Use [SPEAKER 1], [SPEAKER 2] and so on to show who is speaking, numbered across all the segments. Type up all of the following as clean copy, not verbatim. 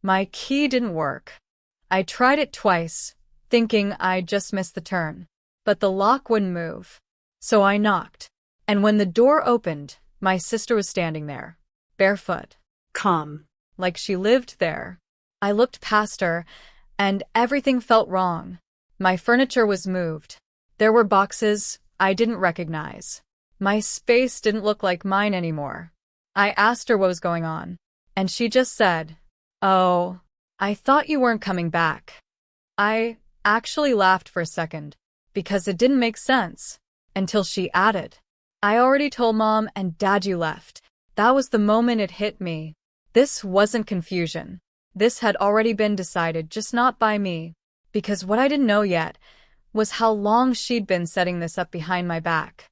[SPEAKER 1] My key didn't work. I tried it twice, thinking I'd just missed the turn. But the lock wouldn't move. So I knocked. And when the door opened, my sister was standing there, barefoot,
[SPEAKER 2] Calm.
[SPEAKER 1] like she lived there. I looked past her, and everything felt wrong. My furniture was moved. There were boxes I didn't recognize. My space didn't look like mine anymore. I asked her what was going on, and she just said, "Oh, I thought you weren't coming back." I actually laughed for a second, because it didn't make sense, until she added, "I already told Mom and Dad you left." That was the moment it hit me. This wasn't confusion. This had already been decided, just not by me. Because what I didn't know yet was how long she'd been setting this up behind my back.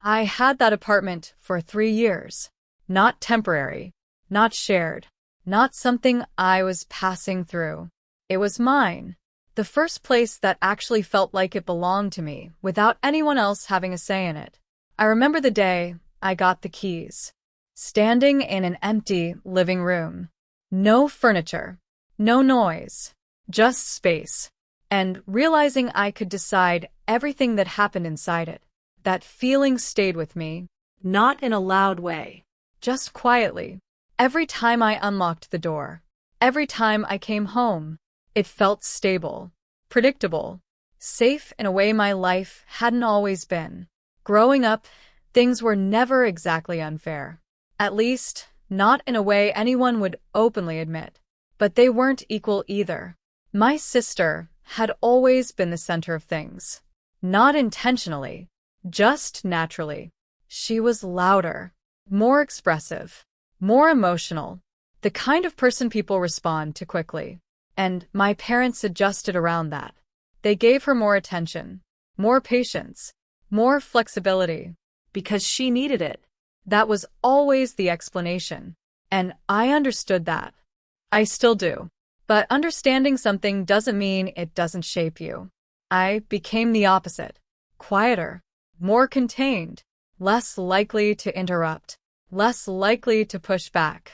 [SPEAKER 1] I had that apartment for 3 years. Not temporary, not shared, not something I was passing through. It was mine. The first place that actually felt like it belonged to me, without anyone else having a say in it. I remember the day I got the keys. Standing in an empty living room. No furniture. No noise. Just space. And realizing I could decide everything that happened inside it. That feeling stayed with me.
[SPEAKER 2] Not in a loud way.
[SPEAKER 1] Just quietly. Every time I unlocked the door. Every time I came home. It felt stable. Predictable. Safe in a way my life hadn't always been. Growing up, things were never exactly unfair. At least, not in a way anyone would openly admit. But they weren't equal either. My sister had always been the center of things. Not intentionally, just naturally. She was louder, more expressive, more emotional, the kind of person people respond to quickly. And my parents adjusted around that. They gave her more attention, more patience, more flexibility.
[SPEAKER 2] Because she needed it.
[SPEAKER 1] That was always the explanation. And I understood that. I still do. But understanding something doesn't mean it doesn't shape you. I became the opposite. Quieter, more contained, less likely to interrupt, less likely to push back.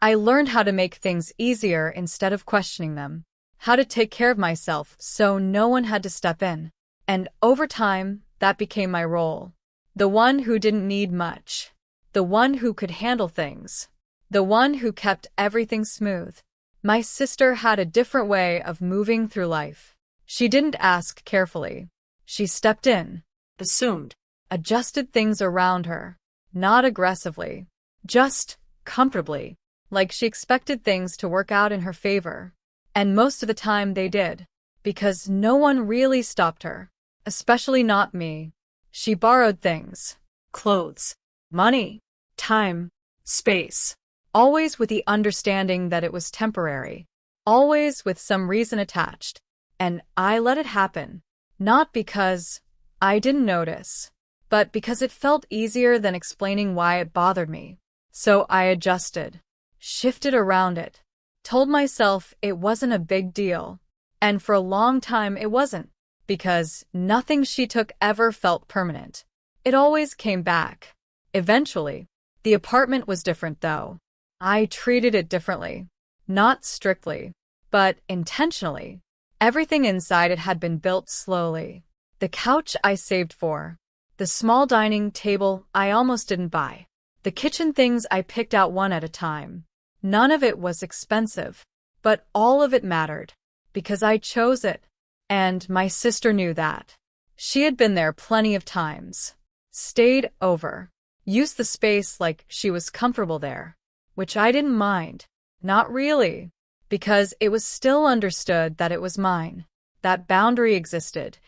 [SPEAKER 1] I learned how to make things easier instead of questioning them. How to take care of myself so no one had to step in. And over time, that became my role. The one who didn't need much. The one who could handle things. The one who kept everything smooth. My sister had a different way of moving through life. She didn't ask carefully. She stepped in.
[SPEAKER 2] Assumed.
[SPEAKER 1] Adjusted things around her. Not aggressively. Just comfortably. Like she expected things to work out in her favor. And most of the time they did. Because no one really stopped her. Especially not me. She borrowed things.
[SPEAKER 2] Clothes.
[SPEAKER 1] Money.
[SPEAKER 2] Time. Space.
[SPEAKER 1] Always with the understanding that it was temporary. Always with some reason attached. And I let it happen. Not because I didn't notice, but because it felt easier than explaining why it bothered me. So I adjusted. Shifted around it. Told myself it wasn't a big deal. And for a long time it wasn't. Because nothing she took ever felt permanent. It always came back. Eventually. The apartment was different though. I treated it differently. Not strictly, but intentionally. Everything inside it had been built slowly. The couch I saved for. The small dining table I almost didn't buy. The kitchen things I picked out one at a time. None of it was expensive, but all of it mattered. Because I chose it. And my sister knew that. She had been there plenty of times. Stayed over. Used the space like she was comfortable there. Which I didn't mind. Not really. Because it was still understood that it was mine. That boundary existed.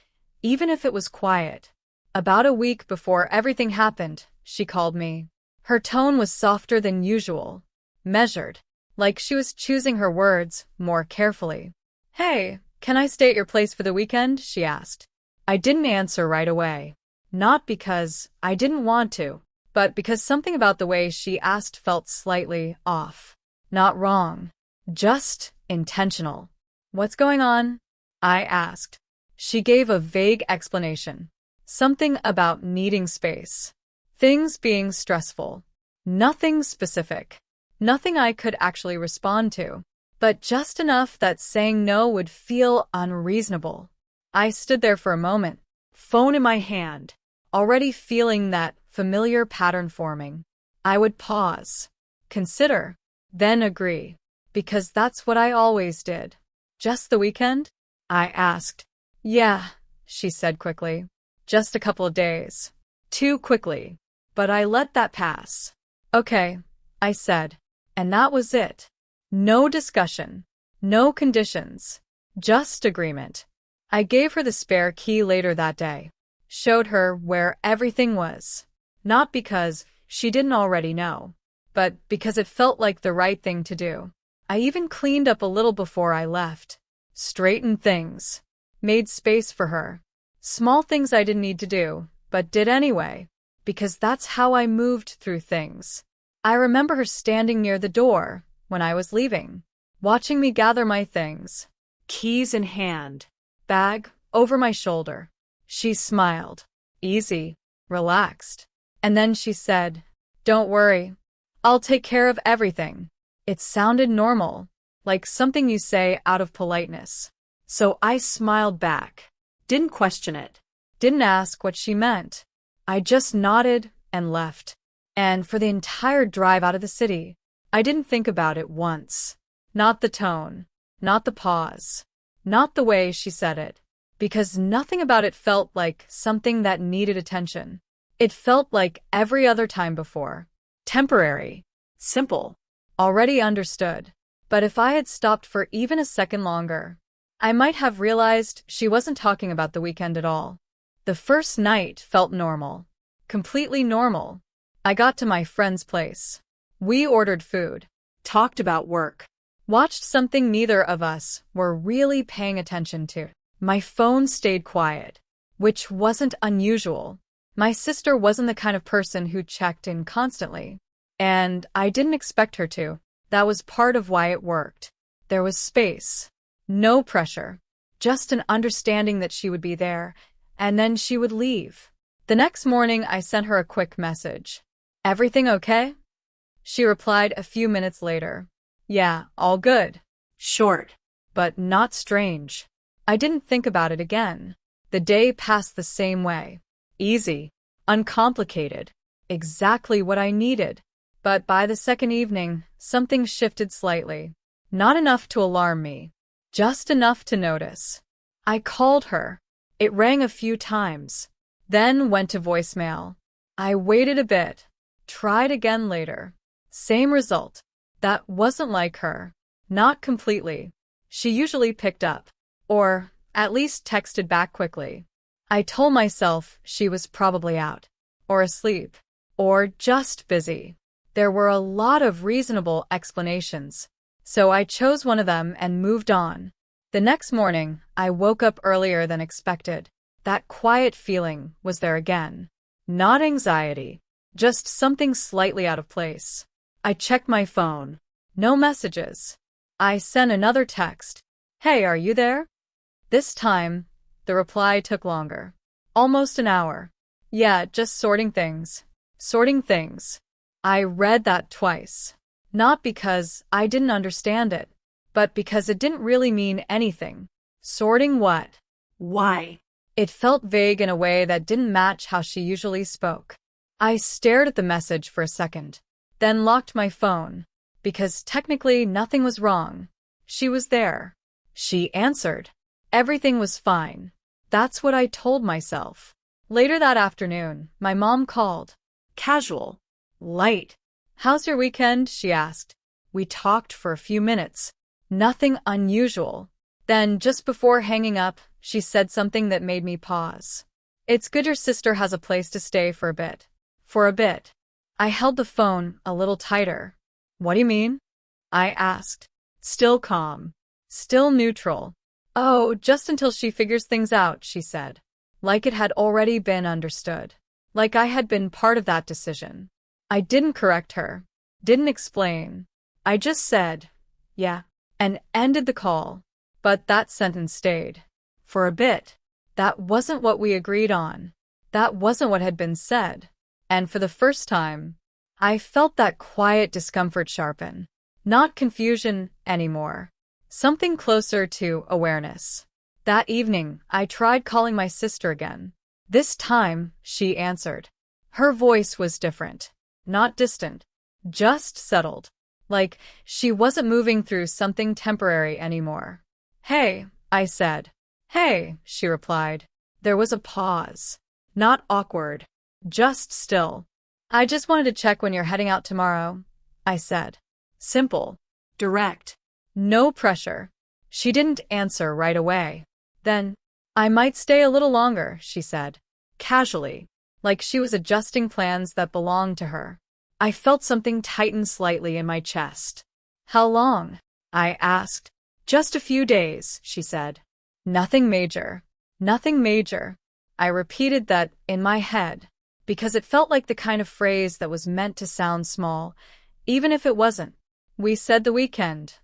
[SPEAKER 1] Even if it was quiet. About a week before everything happened, she called me. Her tone was softer than usual. Measured. Like she was choosing her words more carefully. "Hey, can I stay at your place for the weekend?" she asked. I didn't answer right away. Not because I didn't want to, but because something about the way she asked felt slightly off. Not wrong. Just intentional. "What's going on?" I asked. She gave a vague explanation. Something about needing space. Things being stressful. Nothing specific. Nothing I could actually respond to. but just enough that saying no would feel unreasonable. I stood there for a moment, phone in my hand, already feeling that familiar pattern forming. I would pause, consider, then agree, because that's what I always did. Just the weekend? I asked. Yeah, she said quickly. Just a couple of days. Too quickly. But I let that pass. Okay, I said. And that was it. No discussion. No conditions. Just agreement. I gave her the spare key later that day. Showed her where everything was. Not because she didn't already know, but because it felt like the right thing to do. I even cleaned up a little before I left. Straightened things. Made space for her. Small things I didn't need to do, but did anyway, because that's how I moved through things. I remember her standing near the door when I was leaving, watching me gather my things.
[SPEAKER 2] Keys in hand.
[SPEAKER 1] Bag over my shoulder. She smiled. Easy. Relaxed. And then she said, "Don't worry. I'll take care of everything." It sounded normal, like something you say out of politeness. So I smiled back.
[SPEAKER 2] Didn't question it.
[SPEAKER 1] Didn't ask what she meant. I just nodded and left. And for the entire drive out of the city, I didn't think about it once. Not the tone. Not the pause. Not the way she said it. Because nothing about it felt like something that needed attention. It felt like every other time before. Temporary.
[SPEAKER 2] Simple.
[SPEAKER 1] Already understood. But if I had stopped for even a second longer, I might have realized she wasn't talking about the weekend at all. The first night felt normal. Completely normal. I got to my friend's place. We ordered food.
[SPEAKER 2] Talked about work.
[SPEAKER 1] Watched something neither of us were really paying attention to. My phone stayed quiet, which wasn't unusual. My sister wasn't the kind of person who checked in constantly. And I didn't expect her to. That was part of why it worked. There was space. No pressure. Just an understanding that she would be there, and then she would leave. The next morning, I sent her a quick message. "Everything okay?" She replied a few minutes later. "Yeah, all good."
[SPEAKER 2] Short.
[SPEAKER 1] But not strange. I didn't think about it again. The day passed the same way. Easy. Uncomplicated. Exactly what I needed. But by the second evening, something shifted slightly. Not enough to alarm me. Just enough to notice. I called her. It rang a few times. Then went to voicemail. I waited a bit. Tried again later. Same result. That wasn't like her. Not completely. She usually picked up. Or, at least texted back quickly. I told myself she was probably out. Or asleep. Or just busy. There were a lot of reasonable explanations. So I chose one of them and moved on. The next morning, I woke up earlier than expected. That quiet feeling was there again. Not anxiety. Just something slightly out of place. I checked my phone. No messages. I sent another text. "Hey, are you there?" This time, the reply took longer. Almost an hour. "Yeah, just sorting things." Sorting things. I read that twice. Not because I didn't understand it, but because it didn't really mean anything. Sorting what?
[SPEAKER 2] Why?
[SPEAKER 1] It felt vague in a way that didn't match how she usually spoke. I stared at the message for a second, then locked my phone, because technically nothing was wrong. She was there. She answered. Everything was fine. That's what I told myself. Later that afternoon, my mom called.
[SPEAKER 2] Casual.
[SPEAKER 1] Light. "How's your weekend?" she asked. We talked for a few minutes. Nothing unusual. Then, just before hanging up, she said something that made me pause. "It's good your sister has a place to stay for a bit." For a bit. I held the phone a little tighter. "What do you mean?" I asked. Still calm. Still neutral. "Oh, just until she figures things out," she said. Like it had already been understood. Like I had been part of that decision. I didn't correct her. Didn't explain. I just said, "Yeah," and ended the call. But that sentence stayed. For a bit. That wasn't what we agreed on. That wasn't what had been said. And for the first time, I felt that quiet discomfort sharpen. Not confusion anymore. Something closer to awareness. That evening, I tried calling my sister again. This time, she answered. Her voice was different. Not distant. Just settled. Like she wasn't moving through something temporary anymore. Hey, I said. Hey, she replied. There was a pause. Not awkward. Just still. I just wanted to check when you're heading out tomorrow, I said. Simple.
[SPEAKER 2] Direct.
[SPEAKER 1] No pressure. She didn't answer right away. Then, I might stay a little longer, she said. Casually. Like she was adjusting plans that belonged to her. I felt something tighten slightly in my chest. How long? I asked. Just a few days, she said. Nothing major. Nothing major. I repeated that in my head, because it felt like the kind of phrase that was meant to sound small, even if it wasn't. We said the weekend.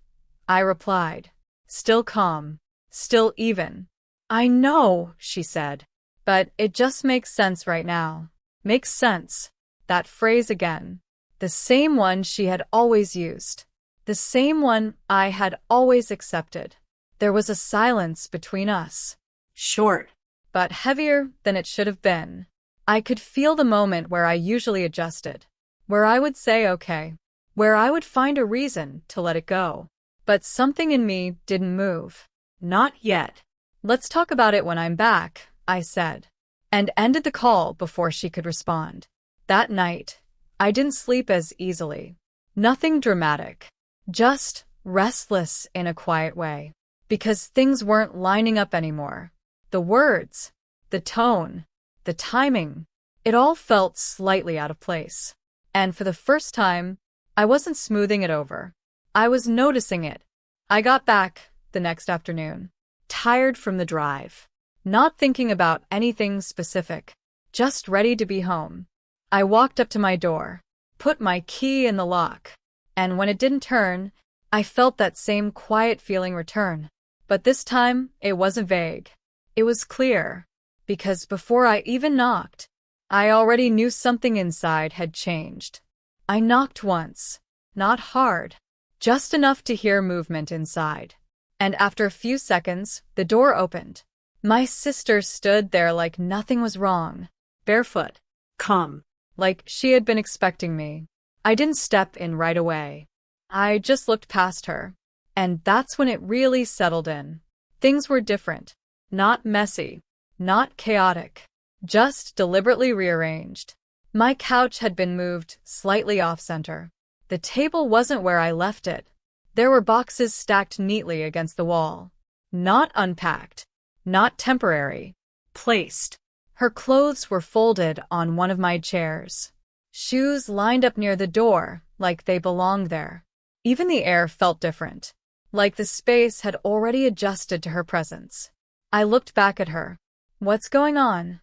[SPEAKER 1] I replied. Still calm. Still even. I know, she said. But it just makes sense right now. Makes sense. That phrase again. The same one she had always used. The same one I had always accepted. There was a silence between us.
[SPEAKER 2] Short.
[SPEAKER 1] But heavier than it should have been. I could feel the moment where I usually adjusted. Where I would say okay. Where I would find a reason to let it go. But something in me didn't move. Not yet. Let's talk about it when I'm back, I said. And ended the call before she could respond. That night, I didn't sleep as easily. Nothing dramatic. Just restless in a quiet way. Because things weren't lining up anymore. The words, the tone, the timing, it all felt slightly out of place. And for the first time, I wasn't smoothing it over. I was noticing it. I got back the next afternoon, tired from the drive, not thinking about anything specific, just ready to be home. I walked up to my door, put my key in the lock, and when it didn't turn, I felt that same quiet feeling return. But this time, it wasn't vague. It was clear, because before I even knocked, I already knew something inside had changed. I knocked once, not hard, just enough to hear movement inside. And after a few seconds, the door opened. My sister stood there like nothing was wrong, barefoot.
[SPEAKER 2] Come.
[SPEAKER 1] Like she had been expecting me. I didn't step in right away. I just looked past her. And that's when it really settled in. Things were different. Not messy. Not chaotic. Just deliberately rearranged. My couch had been moved slightly off-center. The table wasn't where I left it. There were boxes stacked neatly against the wall. Not unpacked. Not temporary. Placed. Her clothes were folded on one of my chairs. Shoes lined up near the door, like they belonged there. Even the air felt different. Like the space had already adjusted to her presence. I looked back at her. What's going on?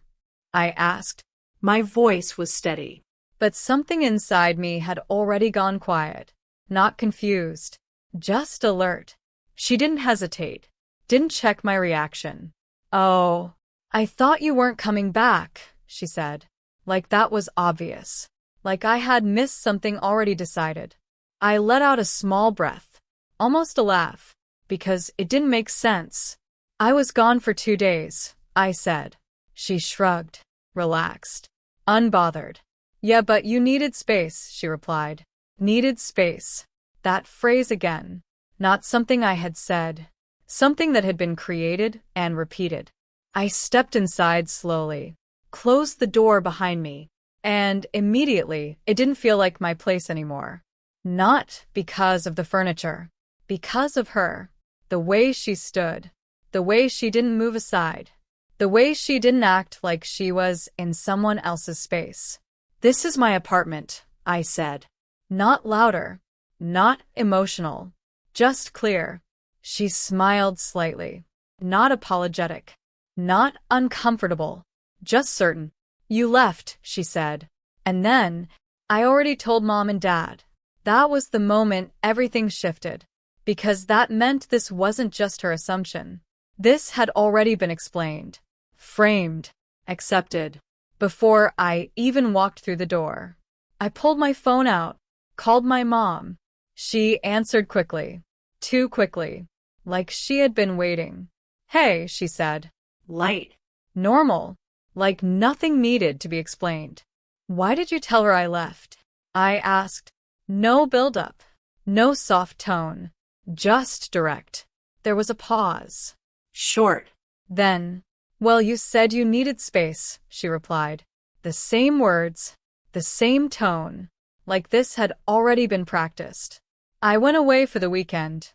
[SPEAKER 1] I asked.
[SPEAKER 2] My voice was steady.
[SPEAKER 1] But something inside me had already gone quiet. Not confused. Just alert. She didn't hesitate. Didn't check my reaction. Oh, I thought you weren't coming back, she said. Like that was obvious. Like I had missed something already decided. I let out a small breath. Almost a laugh. Because it didn't make sense. I was gone for 2 days, I said. She shrugged. Relaxed. Unbothered. Yeah, but you needed space, she replied. Needed space. That phrase again. Not something I had said. Something that had been created and repeated. I stepped inside slowly. Closed the door behind me. And immediately, it didn't feel like my place anymore. Not because of the furniture. Because of her. The way she stood. The way she didn't move aside. The way she didn't act like she was in someone else's space. This is my apartment, I said. Not louder. Not emotional. Just clear. She smiled slightly. Not apologetic. Not uncomfortable. Just certain. You left, she said. And then, I already told Mom and Dad. That was the moment everything shifted. Because that meant this wasn't just her assumption. This had already been explained. Framed. Accepted. Before I even walked through the door. I pulled my phone out. Called my mom. She answered quickly. Too quickly. Like she had been waiting. Hey, she said.
[SPEAKER 2] Light.
[SPEAKER 1] Normal. Like nothing needed to be explained. Why did you tell her I left? I asked. No build-up. No soft tone. Just direct. There was a pause.
[SPEAKER 2] Short.
[SPEAKER 1] Then, well, you said you needed space, she replied. The same words, the same tone, like this had already been practiced. I went away for the weekend,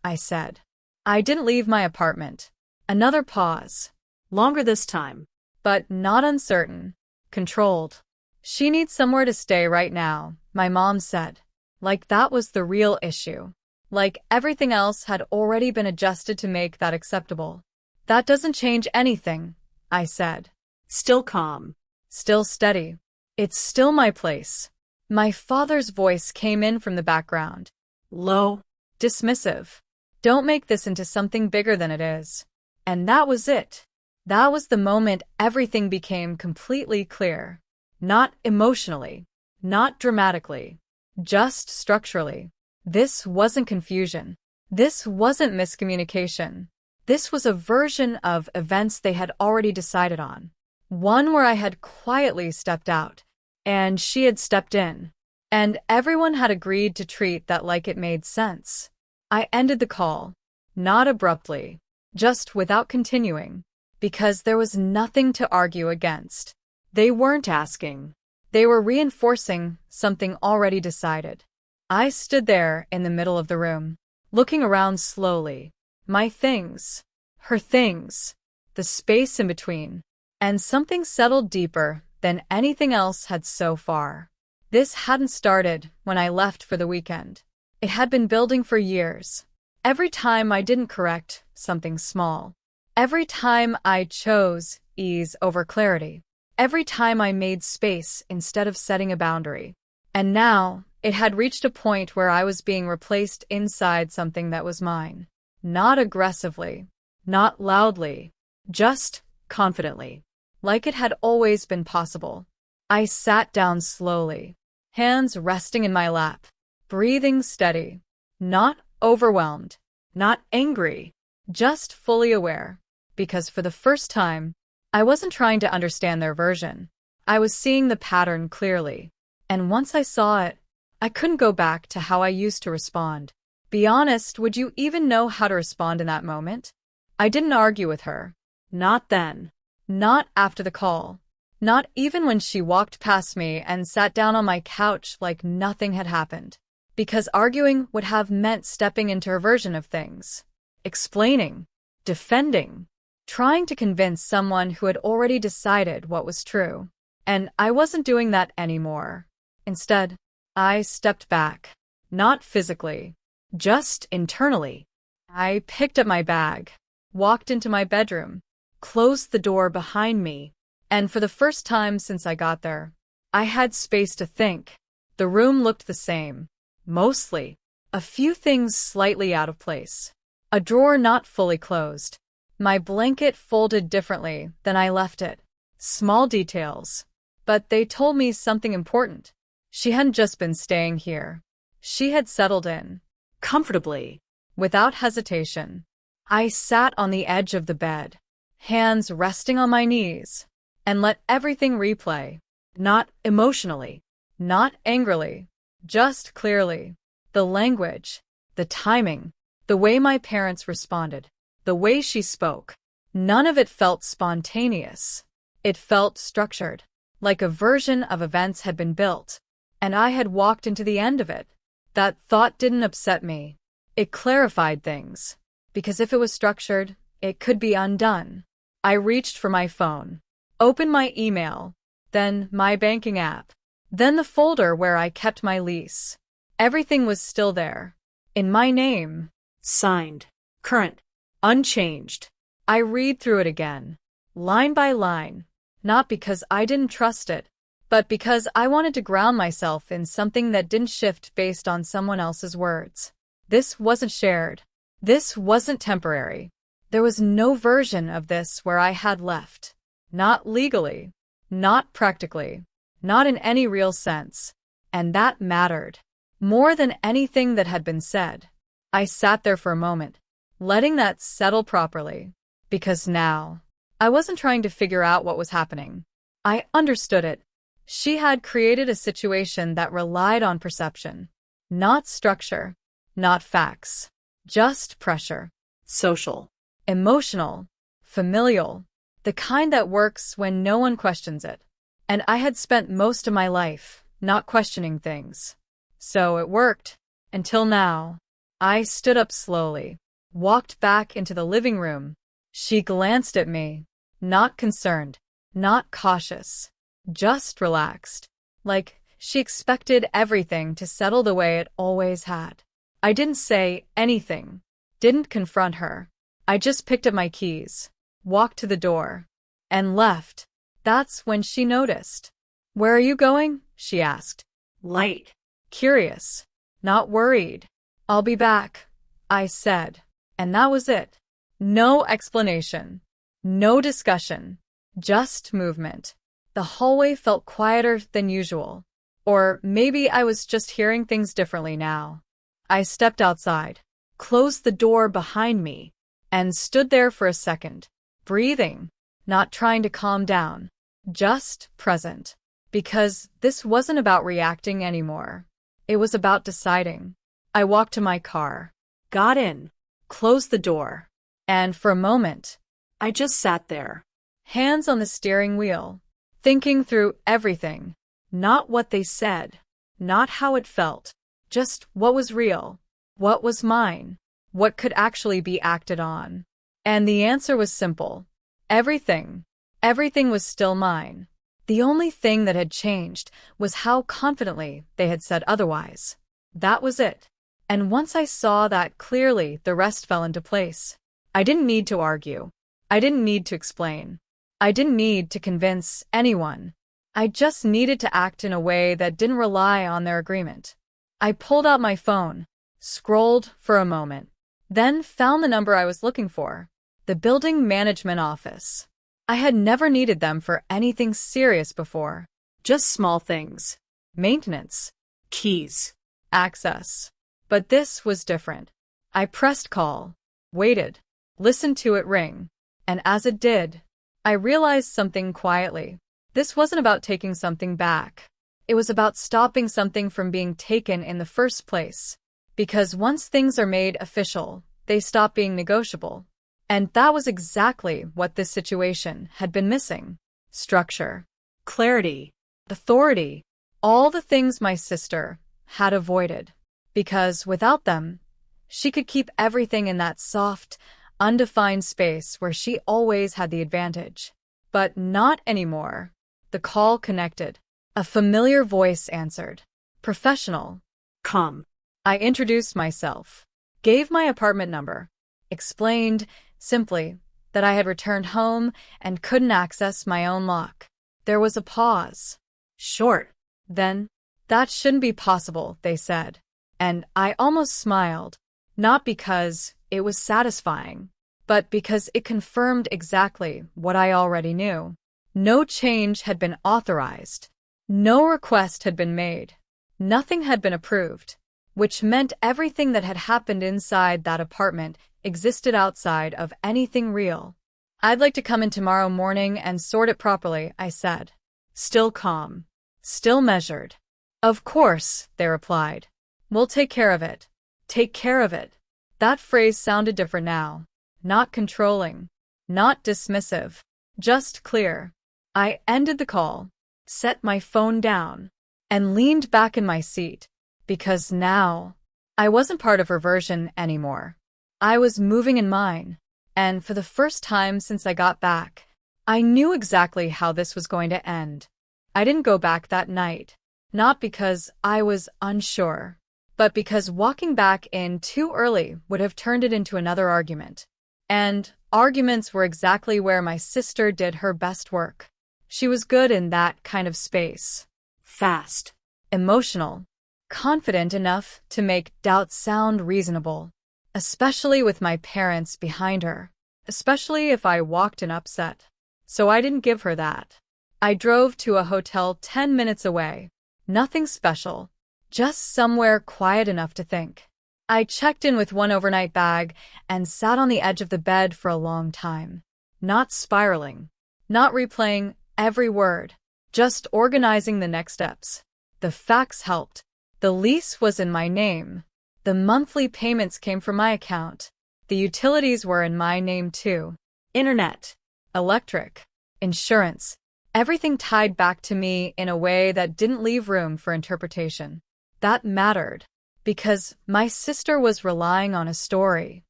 [SPEAKER 1] I said. I didn't leave my apartment. Another pause.
[SPEAKER 2] Longer this time.
[SPEAKER 1] But not uncertain. Controlled. She needs somewhere to stay right now, my mom said. Like that was the real issue. Like everything else had already been adjusted to make that acceptable. That doesn't change anything, I said.
[SPEAKER 2] Still calm.
[SPEAKER 1] Still steady. It's still my place. My father's voice came in from the background.
[SPEAKER 2] Low.
[SPEAKER 1] Dismissive. Don't make this into something bigger than it is. And that was it. That was the moment everything became completely clear. Not emotionally. Not dramatically. Just structurally. This wasn't confusion. This wasn't miscommunication. This was a version of events they had already decided on. One where I had quietly stepped out, and she had stepped in, and everyone had agreed to treat that like it made sense. I ended the call, not abruptly, just without continuing, because there was nothing to argue against. They weren't asking. They were reinforcing something already decided. I stood there in the middle of the room, looking around slowly. My things, her things, the space in between, and something settled deeper than anything else had so far. This hadn't started when I left for the weekend. It had been building for years. Every time I didn't correct something small. Every time I chose ease over clarity. Every time I made space instead of setting a boundary. And now, it had reached a point where I was being replaced inside something that was mine. Not aggressively, not loudly, just confidently, like it had always been possible. I sat down slowly, hands resting in my lap, breathing steady, not overwhelmed, not angry, just fully aware, because for the first time, I wasn't trying to understand their version. I was seeing the pattern clearly, and once I saw it, I couldn't go back to how I used to respond. Be honest, would you even know how to respond in that moment? I didn't argue with her. Not then. Not after the call. Not even when she walked past me and sat down on my couch like nothing had happened. Because arguing would have meant stepping into her version of things. Explaining. Defending. Trying to convince someone who had already decided what was true. And I wasn't doing that anymore. Instead, I stepped back. Not physically. Just internally. I picked up my bag, walked into my bedroom, closed the door behind me, and for the first time since I got there, I had space to think. The room looked the same, mostly. A few things slightly out of place. A drawer not fully closed. My blanket folded differently than I left it. Small details. But they told me something important. She hadn't just been staying here. She had settled in. Comfortably. Without hesitation. I sat on the edge of the bed, hands resting on my knees, and let everything replay. Not emotionally. Not angrily. Just clearly. The language. The timing. The way my parents responded. The way she spoke. None of it felt spontaneous. It felt structured. Like a version of events had been built, and I had walked into the end of it. That thought didn't upset me. It clarified things. Because if it was structured, it could be undone. I reached for my phone, opened my email, then my banking app, then the folder where I kept my lease. Everything was still there. In my name. Signed. Current. Unchanged. I read through it again, line by line, not because I didn't trust it, but because I wanted to ground myself in something that didn't shift based on someone else's words. This wasn't shared. This wasn't temporary. There was no version of this where I had left. Not legally. Not practically. Not in any real sense. And that mattered. more than anything that had been said. I sat there for a moment, letting that settle properly, because now I wasn't trying to figure out what was happening. I understood it. She had created a situation that relied on perception, not structure, not facts, just pressure.
[SPEAKER 2] Social.
[SPEAKER 1] Emotional, familial, the kind that works when no one questions it. And I had spent most of my life not questioning things. So it worked, until now. I stood up slowly, walked back into the living room. She glanced at me, not concerned, not cautious, just relaxed, like she expected everything to settle the way it always had. I didn't say anything, didn't confront her. I just picked up my keys, walked to the door, and left. That's when she noticed. "Where are you going?" she asked.
[SPEAKER 2] Light.
[SPEAKER 1] Curious, not worried. "I'll be back," I said, and that was it. No explanation, no discussion, just movement. The hallway felt quieter than usual. Or maybe I was just hearing things differently now. I stepped outside, closed the door behind me, and stood there for a second, breathing, not trying to calm down, just present. Because this wasn't about reacting anymore. It was about deciding. I walked to my car,
[SPEAKER 2] Got in.
[SPEAKER 1] closed the door, and for a moment,
[SPEAKER 2] I just sat there.
[SPEAKER 1] hands on the steering wheel, thinking through everything. Not what they said, not how it felt, just what was real, what was mine, what could actually be acted on. And the answer was simple. Everything. Everything was still mine. The only thing that had changed was how confidently they had said otherwise. That was it. And once I saw that clearly, the rest fell into place. I didn't need to argue. I didn't need to explain. I didn't need to convince anyone. I just needed to act in a way that didn't rely on their agreement. I pulled out my phone, scrolled for a moment, then found the number I was looking for, the building management office. I had never needed them for anything serious before.
[SPEAKER 2] Just small things.
[SPEAKER 1] Maintenance,
[SPEAKER 2] Keys.
[SPEAKER 1] access. But this was different. I pressed call, waited, listened to it ring, and as it did, I realized something quietly. This wasn't about taking something back. It was about stopping something from being taken in the first place. Because once things are made official, they stop being negotiable. And that was exactly what this situation had been missing. Structure,
[SPEAKER 2] Clarity.
[SPEAKER 1] authority, all the things my sister had avoided. Because without them, she could keep everything in that soft, undefined space where she always had the advantage. But not anymore. The call connected. A familiar voice answered. Professional.
[SPEAKER 2] Come.
[SPEAKER 1] I introduced myself, gave my apartment number, explained, simply, that I had returned home and couldn't access my own lock. There was a pause.
[SPEAKER 2] Short.
[SPEAKER 1] Then, "That shouldn't be possible," they said. And I almost smiled, not because it was satisfying, but because it confirmed exactly what I already knew. No change had been authorized. No request had been made. Nothing had been approved, which meant everything that had happened inside that apartment existed outside of anything real. "I'd like to come in tomorrow morning and sort it properly," I said. Still calm. Still measured. "Of course," they replied. "We'll take care of it." Take care of it. That phrase sounded different now. Not controlling. Not dismissive. Just clear. I ended the call, set my phone down, and leaned back in my seat. Because now, I wasn't part of her version anymore. I was moving in mine. And for the first time since I got back, I knew exactly how this was going to end. I didn't go back that night. Not because I was unsure, but because walking back in too early would have turned it into another argument. And arguments were exactly where my sister did her best work. She was good in that kind of space.
[SPEAKER 2] Fast.
[SPEAKER 1] Emotional. Confident enough to make doubts sound reasonable. Especially with my parents behind her. Especially if I walked in upset. So I didn't give her that. I drove to a hotel 10 minutes away. Nothing special. just somewhere quiet enough to think. I checked in with one overnight bag and sat on the edge of the bed for a long time. Not spiraling, not replaying every word, just organizing the next steps. The facts helped. The lease was in my name. The monthly payments came from my account. The utilities were in my name too.
[SPEAKER 2] Internet.
[SPEAKER 1] Electric. Insurance. Everything tied back to me in a way that didn't leave room for interpretation. That mattered, because my sister was relying on a story.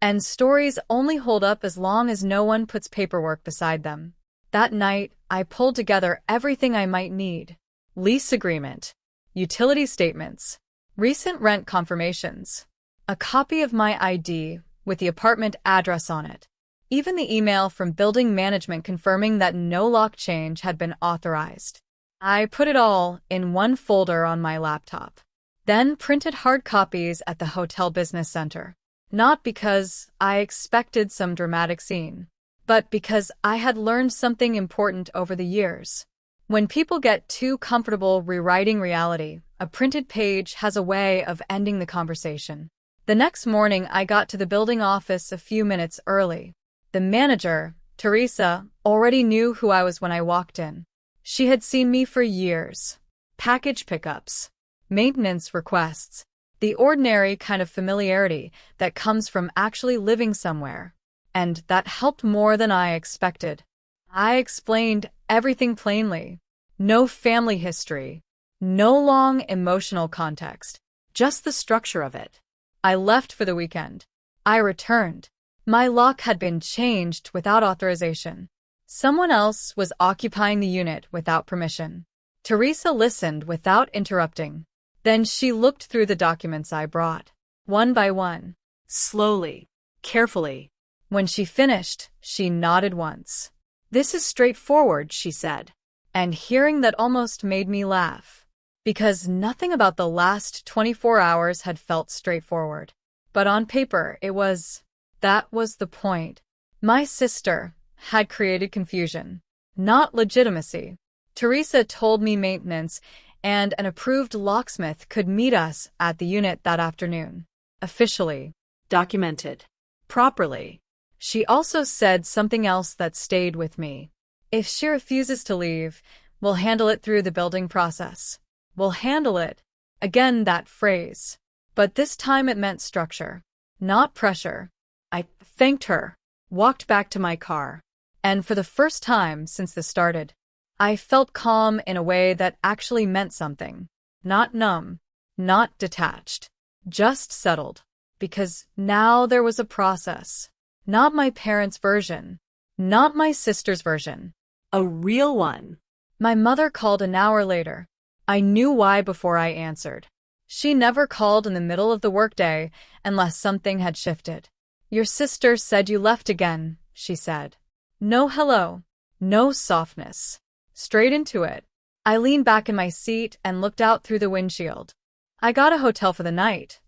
[SPEAKER 1] And stories only hold up as long as no one puts paperwork beside them. That night, I pulled together everything I might need. Lease agreement, utility statements, recent rent confirmations, a copy of my ID with the apartment address on it, even the email from building management confirming that no lock change had been authorized. I put it all in one folder on my laptop, then printed hard copies at the hotel business center. Not because I expected some dramatic scene, but because I had learned something important over the years. When people get too comfortable rewriting reality, a printed page has a way of ending the conversation. The next morning, I got to the building office a few minutes early. The manager, Teresa, already knew who I was when I walked in. She had seen me for years. Package pickups, maintenance requests, the ordinary kind of familiarity that comes from actually living somewhere. And that helped more than I expected. I explained everything plainly. No family history. No long emotional context. Just the structure of it. I left for the weekend. I returned. My lock had been changed without authorization. Someone else was occupying the unit without permission. Teresa listened without interrupting. Then she looked through the documents I brought, one by one.
[SPEAKER 2] Slowly. Carefully.
[SPEAKER 1] When she finished, she nodded once. "This is straightforward," she said. And hearing that almost made me laugh, because nothing about the last 24 hours had felt straightforward. But on paper, it was. That was the point. My sister had created confusion, not legitimacy. Teresa told me maintenance and an approved locksmith could meet us at the unit that afternoon. Officially.
[SPEAKER 2] Documented.
[SPEAKER 1] Properly. She also said something else that stayed with me. If she refuses to leave, we'll handle it through the building process. We'll handle it. Again, that phrase. But this time it meant structure, not pressure. I thanked her, walked back to my car, and for the first time since this started, I felt calm in a way that actually meant something. Not numb, not detached, just settled. Because now there was a process. Not my parents' version. Not my sister's version.
[SPEAKER 2] A real one.
[SPEAKER 1] My mother called an hour later. I knew why before I answered. She never called in the middle of the workday unless something had shifted. "Your sister said you left again," she said. No hello. No softness. Straight into it. I leaned back in my seat and looked out through the windshield. "I got a hotel for the night,"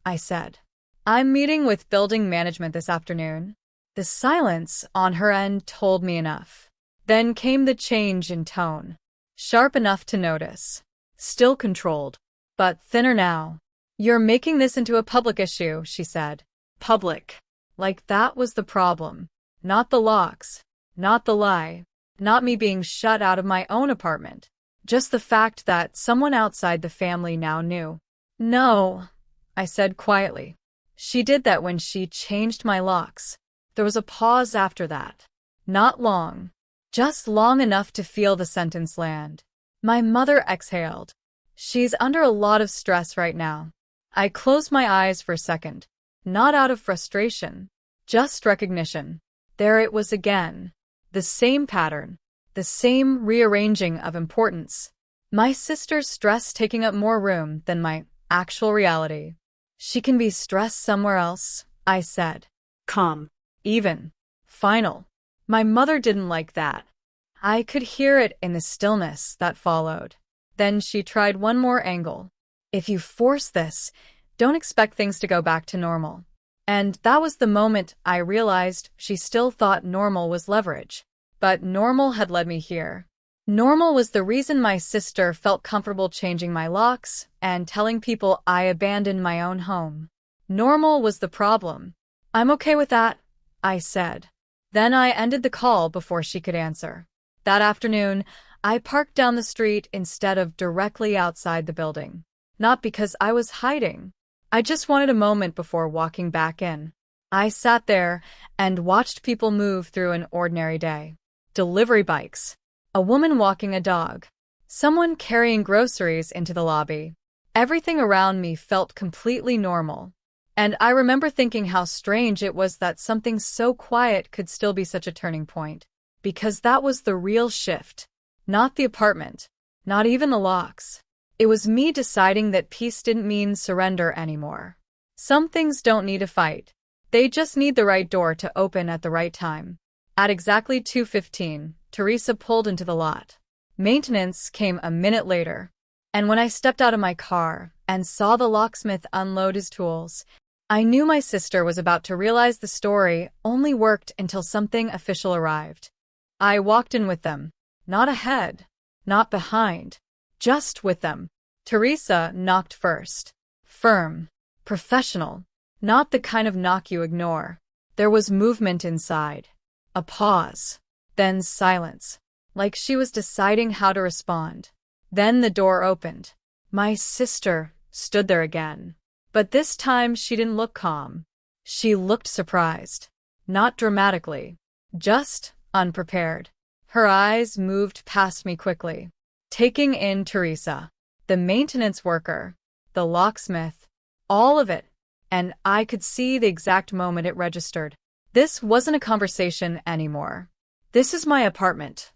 [SPEAKER 1] I said. "I'm meeting with building management this afternoon." The silence on her end told me enough. Then came the change in tone. Sharp enough to notice. Still controlled, but thinner now. "You're making this into a public issue," she said. Public. Like that was the problem. Not the locks. Not the lie. Not me being shut out of my own apartment. Just the fact that someone outside the family now knew. "No," I said quietly. "She did that when she changed my locks." There was a pause after that. Not long. Just long enough to feel the sentence land. My mother exhaled. "She's under a lot of stress right now." I closed my eyes for a second. Not out of frustration. Just recognition. There it was again. The same pattern. The same rearranging of importance. My sister's stress taking up more room than my actual reality. "She can be stressed somewhere else," I said.
[SPEAKER 2] Calm.
[SPEAKER 1] Even. Final. My mother didn't like that. I could hear it in the stillness that followed. Then she tried one more angle. "If you force this, don't expect things to go back to normal." And that was the moment I realized she still thought normal was leverage. But normal had led me here. Normal was the reason my sister felt comfortable changing my locks and telling people I abandoned my own home. Normal was the problem. I'm okay with that, I said. Then I ended the call before she could answer. That afternoon, I parked down the street instead of directly outside the building. Not because I was hiding. I just wanted a moment before walking back in. I sat there and watched people move through an ordinary day. Delivery bikes. A woman walking a dog. Someone carrying groceries into the lobby. Everything around me felt completely normal. And I remember thinking how strange it was that something so quiet could still be such a turning point. Because that was the real shift. Not the apartment. Not even the locks. It was me deciding that peace didn't mean surrender anymore. Some things don't need a fight. They just need the right door to open at the right time. At exactly 2:15, Teresa pulled into the lot. Maintenance came a minute later. And when I stepped out of my car and saw the locksmith unload his tools, I knew my sister was about to realize the story only worked until something official arrived. I walked in with them. Not ahead. Not behind. Just with them. Teresa knocked first. Firm. Professional. Not the kind of knock you ignore. There was movement inside. A pause. Then silence. Like she was deciding how to respond. Then the door opened. My sister stood there again. But this time she didn't look calm. She looked surprised. Not dramatically. Just unprepared. Her eyes moved past me quickly. Taking in Teresa. The maintenance worker. The locksmith. All of it. And I could see the exact moment it registered. This wasn't a conversation anymore. This is my apartment,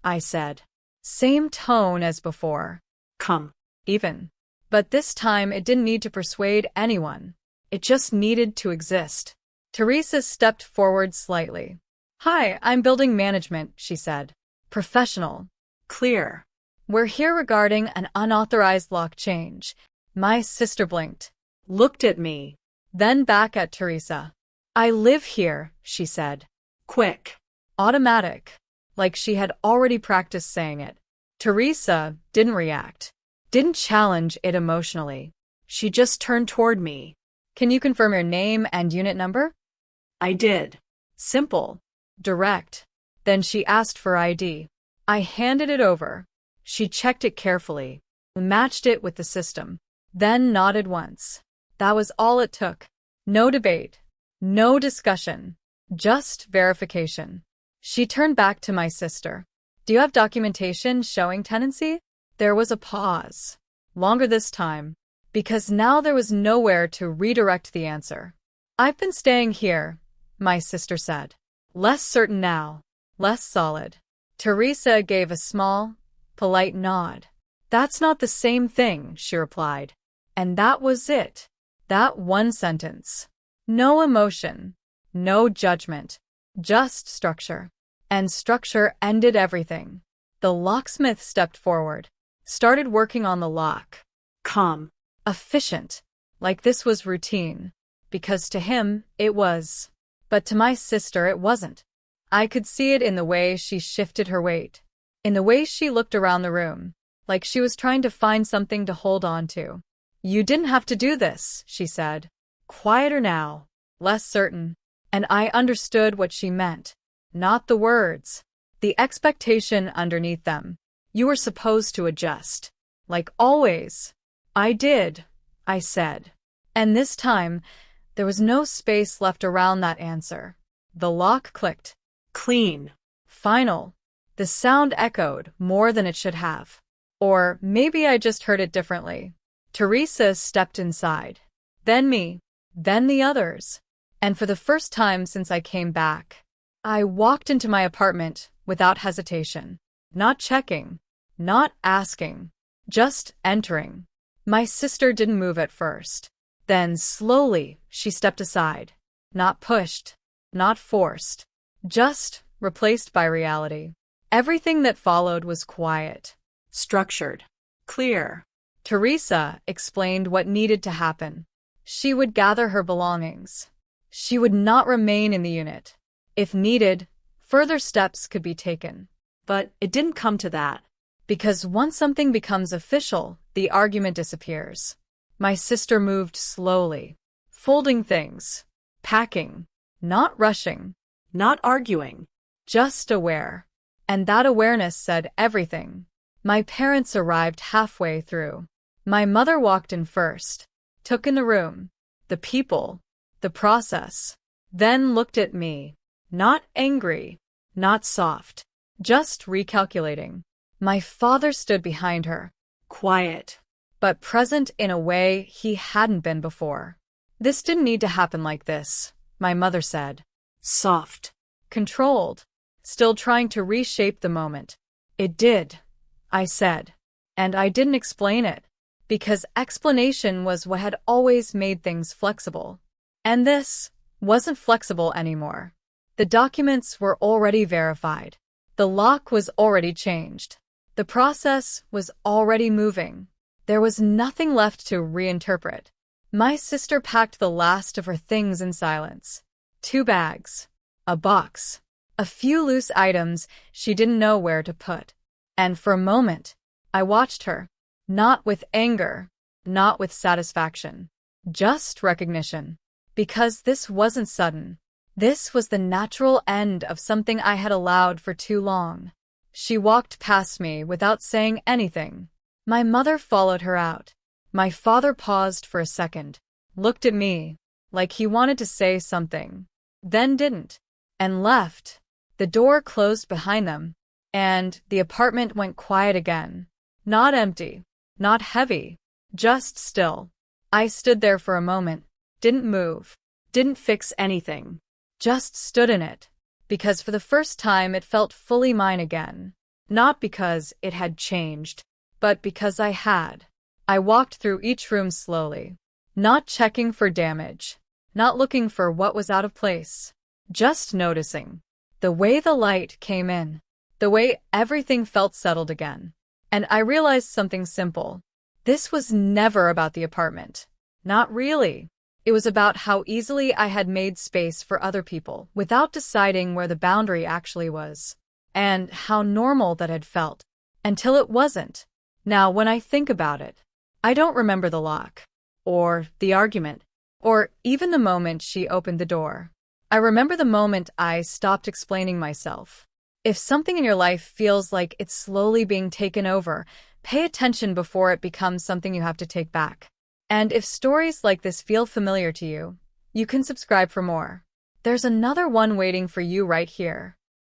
[SPEAKER 1] I said. Same tone as before.
[SPEAKER 2] Come.
[SPEAKER 1] Even. But this time it didn't need to persuade anyone. It just needed to exist. Teresa stepped forward slightly. Hi, I'm building management, she said. Professional.
[SPEAKER 2] Clear.
[SPEAKER 1] We're here regarding an unauthorized lock change. My sister blinked.
[SPEAKER 2] Looked at me.
[SPEAKER 1] Then back at Teresa. I live here, she said.
[SPEAKER 2] Quick.
[SPEAKER 1] Automatic. Like she had already practiced saying it. Teresa didn't react. Didn't challenge it emotionally. She just turned toward me. Can you confirm your name and unit number?
[SPEAKER 2] I did.
[SPEAKER 1] Simple. Direct. Then she asked for ID. I handed it over. She checked it carefully. Matched it with the system. Then nodded once. That was all it took. No debate. No discussion. Just verification. She turned back to my sister. Do you have documentation showing tenancy? There was a pause. Longer this time. Because now there was nowhere to redirect the answer. I've been staying here, my sister said. Less certain now. Less solid. Teresa gave a small, polite nod. That's not the same thing, she replied. And that was it. That one sentence. No emotion. No judgment. Just structure. And structure ended everything. The locksmith stepped forward. Started working on the lock.
[SPEAKER 2] Calm.
[SPEAKER 1] Efficient. Like this was routine. Because to him, it was. But to my sister, it wasn't. I could see it in the way she shifted her weight. In the way she looked around the room. Like she was trying to find something to hold on to. You didn't have to do this, she said. Quieter now. Less certain. And I understood what she meant. Not the words. The expectation underneath them. You were supposed to adjust. Like always. I did, I said. And this time, there was no space left around that answer. The lock clicked.
[SPEAKER 2] Clean.
[SPEAKER 1] Final. The sound echoed more than it should have. Or maybe I just heard it differently. Teresa stepped inside. Then me. Then the others. And for the first time since I came back, I walked into my apartment without hesitation. Not checking. Not asking. Just entering. My sister didn't move at first. Then slowly she stepped aside. Not pushed. Not forced. Just replaced by reality. Everything that followed was quiet.
[SPEAKER 2] Structured. Clear.
[SPEAKER 1] Teresa explained what needed to happen. She would gather her belongings. She would not remain in the unit. If needed, further steps could be taken.
[SPEAKER 2] But it didn't come to that.
[SPEAKER 1] Because once something becomes official, the argument disappears. My sister moved slowly, folding things, packing, not rushing,
[SPEAKER 2] Not arguing.
[SPEAKER 1] just aware. And that awareness said everything. My parents arrived halfway through. My mother walked in first, took in the room, the people, the process, then looked at me, not angry, not soft, just recalculating. My father stood behind her,
[SPEAKER 2] Quiet.
[SPEAKER 1] but present in a way he hadn't been before. This didn't need to happen like this, my mother said.
[SPEAKER 2] Soft.
[SPEAKER 1] Controlled, still trying to reshape the moment. It did, I said. And I didn't explain it, because explanation was what had always made things flexible. And this wasn't flexible anymore. The documents were already verified. The lock was already changed. The process was already moving. There was nothing left to reinterpret. My sister packed the last of her things in silence. 2 bags, a box, a few loose items she didn't know where to put. And for a moment, I watched her, not with anger, not with satisfaction, just recognition. Because this wasn't sudden. This was the natural end of something I had allowed for too long. She walked past me without saying anything. My mother followed her out. My father paused for a second, looked at me, like he wanted to say something, then didn't, and left. The door closed behind them, and the apartment went quiet again. Not empty, not heavy, just still. I stood there for a moment, didn't move, didn't fix anything, just stood in it. Because for the first time it felt fully mine again. Not because it had changed, but because I had. I walked through each room slowly, not checking for damage, not looking for what was out of place, just noticing. The way the light came in, the way everything felt settled again. And I realized something simple. This was never about the apartment. Not really. It was about how easily I had made space for other people without deciding where the boundary actually was, and how normal that had felt, until it wasn't. Now, when I think about it, I don't remember the lock, or the argument, or even the moment she opened the door. I remember the moment I stopped explaining myself. If something in your life feels like it's slowly being taken over, pay attention before it becomes something you have to take back. And if stories like this feel familiar to you, you can subscribe for more. There's another one waiting for you right here.